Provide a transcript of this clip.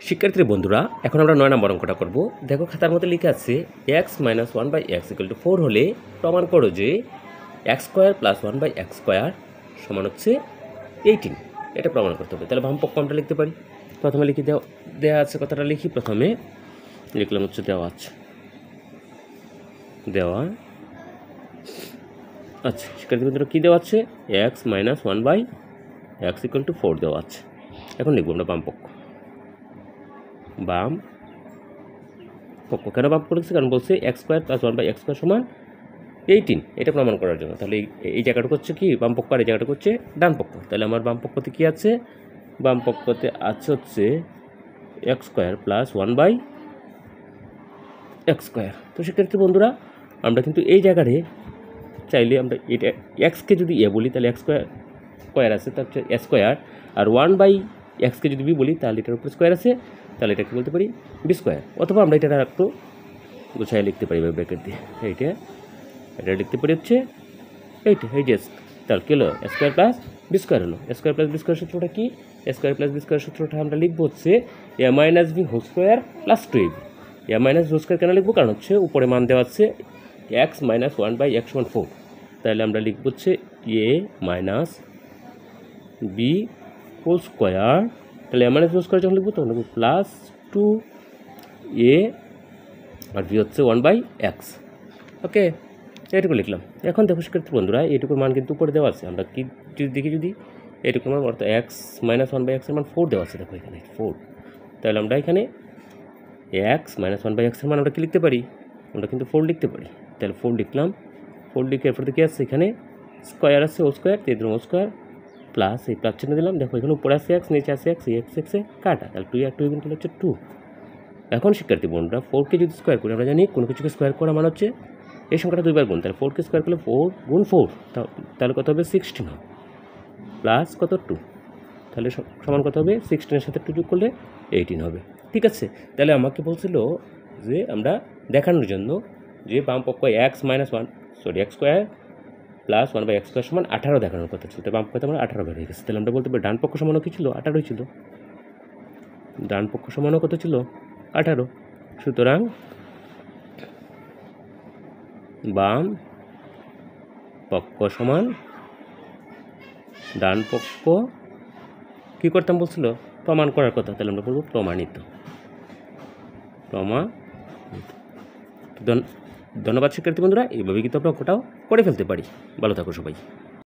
শিক্ষার্থী বন্ধুরা, এখন আমরা 9 নম্বর অঙ্কটা করব। দেখো খাতার মধ্যে লেখা আছে x - 1/x = 4 হলে প্রমাণ করো যে x² + 1/x² সমান হচ্ছে 18। এটা প্রমাণ করতে হবে। তাহলে বামপক্ষ আমরা লিখতে পারি। প্রথমে লিখে দেওয়া আছে, কথাটা লিখি। প্রথমে লিখলাম হচ্ছে দেওয়া আছে, দেওয়া আচ্ছা। শিক্ষার্থী বন্ধুরা, কী দেওয়া আছে? x - 1/x = 4 দেওয়া আছে। এখন লিখবো আমরা বামপক্ষ। বাম পক্ষ কেন বাম পক্ষ লিখছি? কারণ বলছে x² + 1/x² সমান 18, এটা প্রমাণ করার জন্য। তাহলে এই জায়গাটা হচ্ছে কি বাম পক্ষ, আর এই জায়গাটা হচ্ছে ডান পক্ষ। তাহলে আমার বাম পক্ষতে কী আছে? বাম পক্ষতে আছে হচ্ছে x² + 1/x²। তো শিক্ষার্থী বন্ধুরা, আমরা কিন্তু এই জায়গায় চাইলে আমরা এটা এক্সকে যদি বলি তাহলে x² আছে, তার হচ্ছে a², আর 1/x যদি b বলি তাহলে এটার উপরে স্কোয়ার আছে, তাহলে এটাকে বলতে পারি b²। অথবা আমরা এটা একটু গুছাই লিখতে পারি ব্র্যাকেট দিয়ে। এটা লিখতে পারি হচ্ছে এইটা, এই যে তাহলে কী হলো? a² + b² হলো। a² + b² সূত্রটা কি? a² + b² সূত্রটা আমরা লিখবো হচ্ছে a - b² + 2ab। a - b² কেন লিখবো? কারণ হচ্ছে উপরে মান দেওয়া আছে x - 1/x = 4। তাহলে আমরা লিখব হচ্ছে a - b² তাহলে a - b² যখন লিখবো তখন লিখবো +2a, আর b হচ্ছে 1/x। ওকে, এইটুকু লিখলাম। এখন দেখো শিক্ষার্থী বন্ধুরা, এইটুকুর মান কিন্তু উপরে দেওয়া আছে। আমরা কি দেখি, যদি এইটুকুর মান অর্থাৎ x - 1/x এর মান 4 দেওয়া আছে। দেখো এখানে 4। তাহলে আমরা এখানে x - 1/x এর মান আমরা কি লিখতে পারি? আমরা কিন্তু 4 লিখতে পারি। তাহলে 4 লিখলাম। 4 লিখে এরপর কি আছে? এখানে স্কোয়ার আছে, ও স্কোয়ার, 3 প্লাস এই প্লাস চিহ্ন দিলাম। দেখো এখানে উপরে আছে x, নিচে আছে x, এক্সে কাটা, তাহলে 2 আর 2 কিন্তু হচ্ছে 2। এখন শিক্ষার্থী বন্ধুরা, 4কে যদি স্কোয়ার করি, আমরা জানি কোনো কিছুকে স্কোয়ার করা মানে হচ্ছে এই সংখ্যাটা 2 বার গুণ। তাহলে 4কে স্কোয়ার করলে 4 গুণ 4, তাহলে কত হবে? 16 হবে, প্লাস কত 2, তাহলে সমান কত হবে? 16-এর সাথে 2 যোগ করলে 18 হবে। ঠিক আছে, তাহলে আমাকে বলছিল যে আমরা দেখানোর জন্য যে বাম পক্ষ x - 1 + 1/x² সমান 18 দেখানোর কথা ছিল। তো বাম পক্ষে আমরা 18 বের হয়ে গেছে। তাহলে আমরা বলতে পারি ডান পক্ষ সমানও কী ছিল? 18 ছিল। ডান পক্ষ সমানও কত ছিল? 18। সুতরাং বাম পক্ষ সমান ডান পক্ষ কী করতাম বলছিল? প্রমাণ করার কথা। তাহলে আমরা বলবো প্রমাণিত। ধন্যবাদ শিক্ষার্থী বন্ধুরা। এইভাবে কিন্তু আমরা অঙ্কটাও করে ফেলতে পারি। ভালো থাকো সবাই।